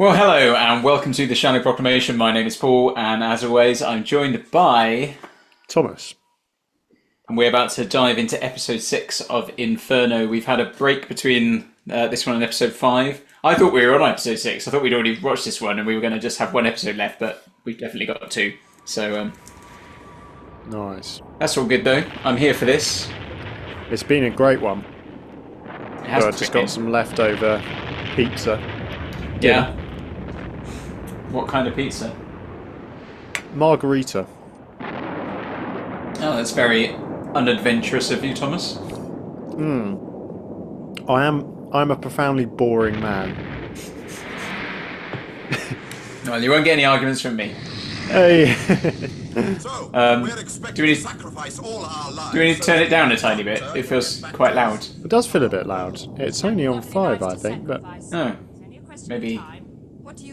Well, hello and welcome to the Shallow Proclamation. My name is Paul, and as always, I'm joined by Thomas. And we're about to dive into episode 6 of Inferno. We've had a break between this one and episode 5. I thought we were on episode 6. I thought we'd already watched this one and we were going to just have one episode left, but we've definitely got 2. So, Nice. That's all good though. I'm here for this. It's been a great one. It has I've just got some leftover pizza. Yeah. What kind of pizza? Margarita. Oh, that's very unadventurous of you, Thomas. I'm a profoundly boring man. Well, you won't get any arguments from me. Hey. Do we need to turn it down a tiny bit? It feels quite loud. It does feel a bit loud. It's only on 5, I think, but Oh,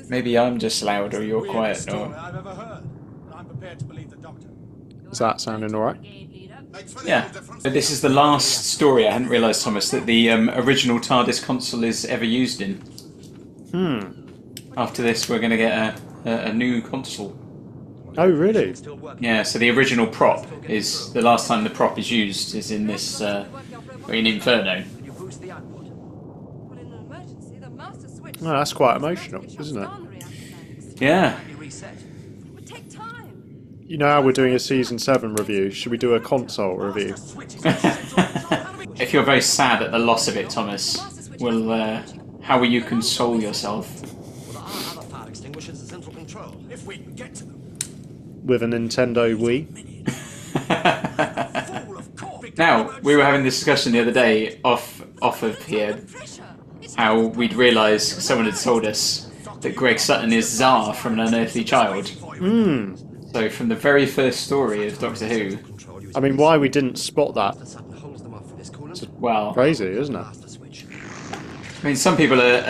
maybe I'm just loud or you're quiet. Or... Is that sounding alright? Yeah. This is the last story, I hadn't realised, Thomas, that the original Tardis console is ever used in. After this, we're going to get a new console. Oh, really? Yeah, so the original prop is... The last time the prop is used is in this... in Inferno. Oh, that's quite emotional, isn't it? Yeah. You know how we're doing a Season 7 review? Should we do a console review? If you're very sad at the loss of it, Thomas, well, how will you console yourself? With a Nintendo Wii? Now, we were having this discussion the other day off of here, how we'd realised someone had told us that Greg Sutton is Tsar from An Unearthly Child. So from the very first story of Doctor Who... I mean, why we didn't spot that? It's well, crazy, isn't it? I mean, some people are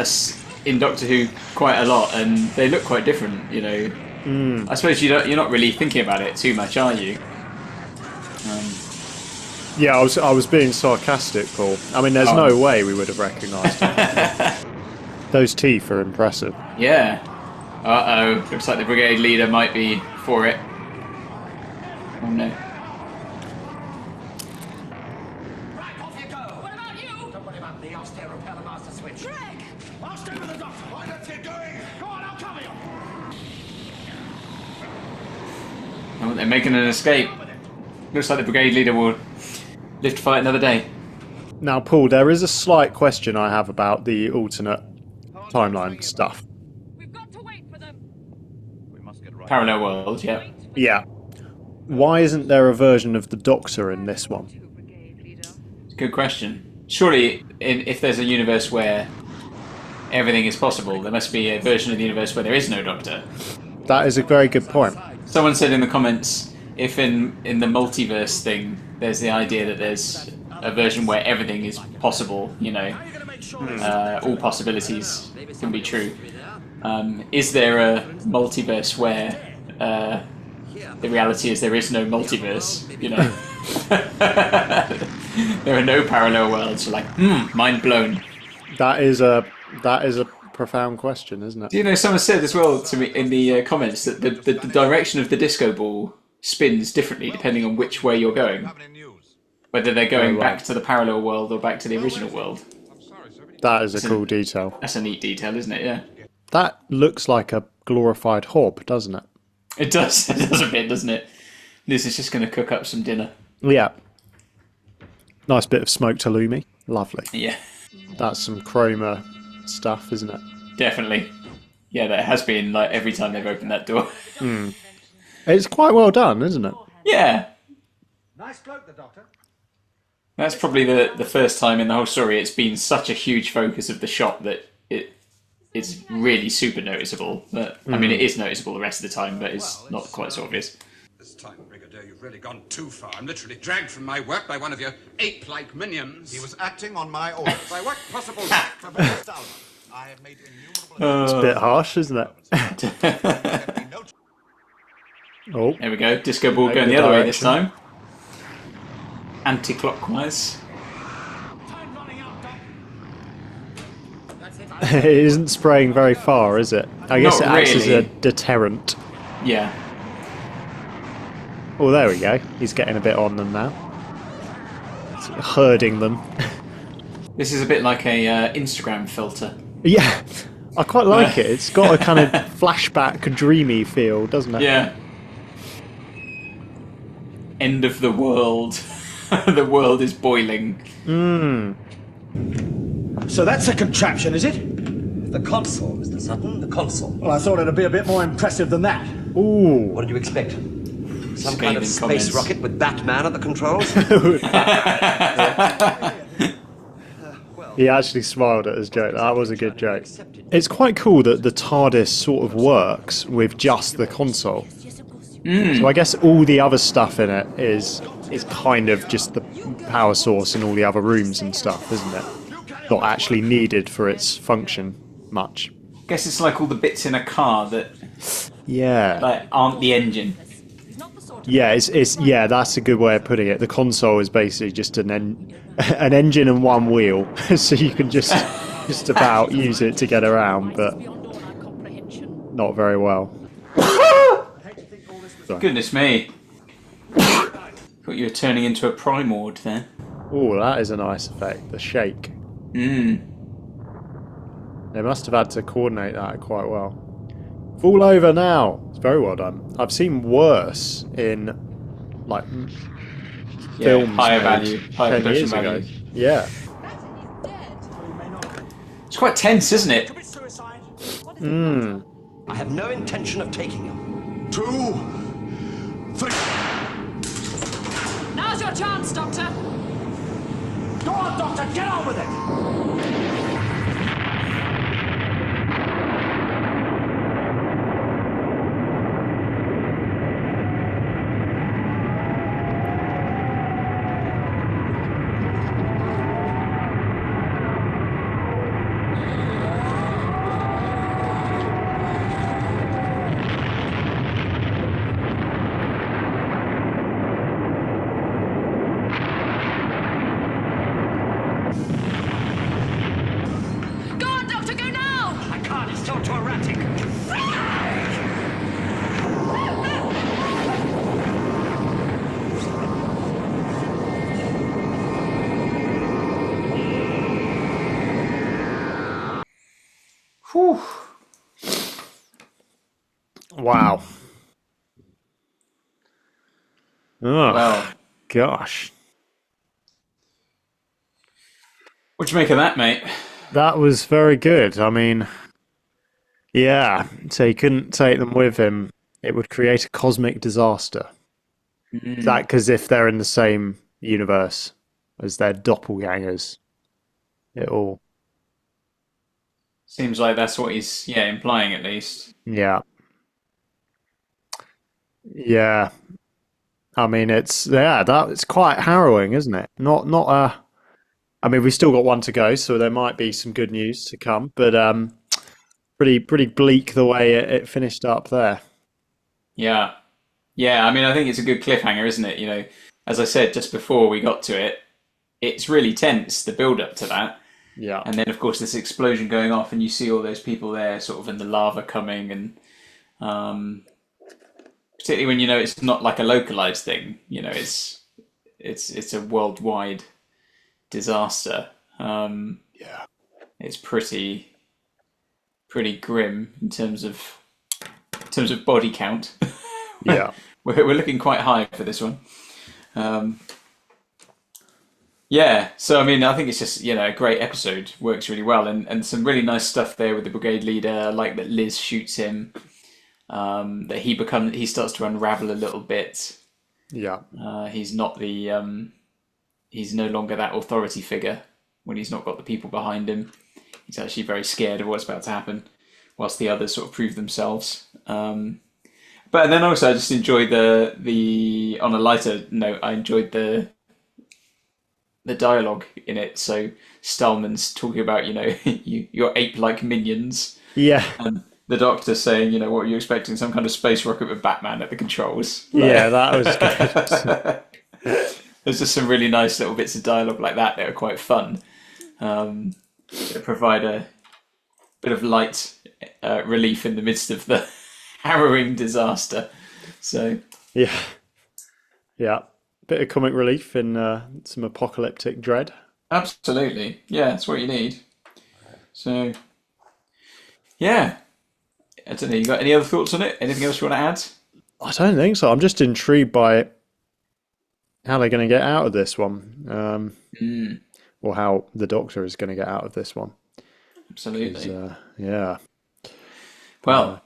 in Doctor Who quite a lot, and they look quite different, you know. I suppose you're not really thinking about it too much, are you? Yeah, I was being sarcastic, Paul. I mean, there's no way we would have recognised him. Those teeth are impressive. Yeah. Uh-oh. Looks like the brigade leader might be for it. Oh no. Right, off you go! What about you? Don't worry about me, I'll stay and repair the master switch. Greg! I'll stay with the doctor! Why don't you going? Go on, I'll cover you! Oh, they're making an escape. Looks like the brigade leader will live to fight another day. Now, Paul, there is a slight question I have about the alternate timeline stuff. We've got to wait for them. We must get right. Parallel world, yeah. Yeah. Why isn't there a version of the Doctor in this one? Good question. Surely, if there's a universe where everything is possible, there must be a version of the universe where there is no Doctor. That is a very good point. Someone said in the comments, if in the multiverse thing, there's the idea that there's a version where everything is possible, you know, all possibilities can be true. Is there a multiverse where the reality is there is no multiverse, you know? There are no parallel worlds. You're like, mind blown. That is a profound question, isn't it? Do you know, someone said as well to me in the comments that the direction of the disco ball spins differently depending on which way you're going. Whether they're going back to the parallel world or back to the original world. That is a cool detail. That's a neat detail, isn't it? Yeah. That looks like a glorified hob, doesn't it? It does. It does a bit, doesn't it? This is just going to cook up some dinner. Yeah. Nice bit of smoked halloumi. Lovely. Yeah. That's some chroma stuff, isn't it? Definitely. Yeah, that has been like every time they've opened that door. It's quite well done, isn't it? Yeah. Nice bloke, the doctor. That's probably the first time in the whole story it's been such a huge focus of the shot that it's really super noticeable. But I mean, it is noticeable the rest of the time, but it's not quite so obvious. This time, Brigadier, you've really gone too far. I'm literally dragged from my work by one of your ape-like minions. He was acting on my orders. By what possible... I have made innumerable... It's a bit harsh, isn't it? Oh, There we go. Disco ball going the other way this time. Anti-clockwise. Time running out, Doc. That's it. It isn't spraying very far, is it? I guess Not it acts as a really. deterrent. Yeah. Oh, there we go. He's getting a bit on them now. He's herding them. This is a bit like a Instagram filter. Yeah, I quite like it. It's got a kind of flashback, dreamy feel, doesn't it? Yeah. End of the world. The world is boiling. So that's a contraption, is it? The console, Mr. Sutton, the console. Well, I thought it'd be a bit more impressive than that. Ooh. What did you expect? Some kind of Scathing space comments. rocket with Batman at the controls? He actually smiled at his joke. That was a good joke. It's quite cool that the TARDIS sort of works with just the console. So I guess all the other stuff in it is kind of just the power source in all the other rooms and stuff, isn't it? Not actually needed for its function much. Guess it's like all the bits in a car that Yeah. like aren't the engine. Yeah, it's yeah, that's a good way of putting it. The console is basically just an engine and one wheel, so you can just about use it to get around, but not very well. Goodness me. Thought you were turning into a Primord there. Oh, that is a nice effect. The shake. Mm. They must have had to coordinate that quite well. Fall over now. It's very well done. I've seen worse in like films higher made value, higher 10 years production ago. value. Yeah. It's quite tense, isn't it? I have no intention of taking him. 2, 3. Now's your chance, Doctor. Go on, Doctor, get on with it. Go on, Doctor, go now! I can't, it's still too erratic. Whew. Wow. Oh, Well, gosh. what'd you make of that, mate? That was very good. I mean, yeah, so he couldn't take them with him. It would create a cosmic disaster. Is that because if they're in the same universe as their doppelgangers, it all... Seems like that's what he's implying at least. Yeah. Yeah. I mean, it's quite harrowing, isn't it? I mean, we've still got one to go, so there might be some good news to come, but pretty bleak the way it finished up there. Yeah. Yeah, I mean, I think it's a good cliffhanger, isn't it? You know, as I said just before we got to it, it's really tense, the build up to that. Yeah. And then, of course, this explosion going off, and you see all those people there, sort of in the lava coming, and particularly when you know it's not like a localized thing. You know, it's a worldwide disaster. Yeah. It's pretty grim in terms of body count. Yeah. We're looking quite high for this one. Yeah, so I mean, I think it's just a great episode. Works really well, and some really nice stuff there with the brigade leader. I like that Liz shoots him. That he starts to unravel a little bit. Yeah. He's not he's no longer that authority figure when he's not got the people behind him. He's actually very scared of what's about to happen, whilst the others sort of prove themselves. But then also I just enjoyed the on a lighter note, I enjoyed the dialogue in it. So Stallman's talking about, your ape-like minions. Yeah. And the Doctor saying, what are you expecting? Some kind of space rocket with Batman at the controls. Yeah, that was good. There's just some really nice little bits of dialogue like that are quite fun. That provide bit of light relief in the midst of the harrowing disaster. So yeah, bit of comic relief in some apocalyptic dread. absolutely, yeah, that's what you need. So yeah, I don't know. You got any other thoughts on it? Anything else you want to add? I don't think so. I'm just intrigued by how they're going to get out of this one, or how the Doctor is going to get out of this one. Absolutely. Yeah. Well,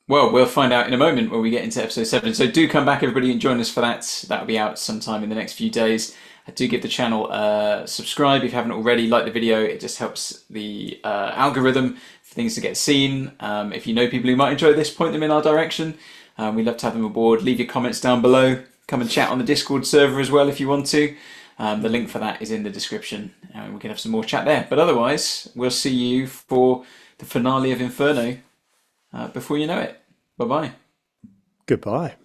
we'll find out in a moment when we get into episode 7. So do come back, everybody, and join us for that. That'll be out sometime in the next few days. Do give the channel a subscribe if you haven't already. Like the video; it just helps the algorithm for things to get seen. If you know people who might enjoy this, point them in our direction. We'd love to have them aboard. Leave your comments down below. Come and chat on the Discord server as well if you want to. The link for that is in the description. We can have some more chat there. But otherwise, we'll see you for the finale of Inferno before you know it. Bye-bye. Goodbye.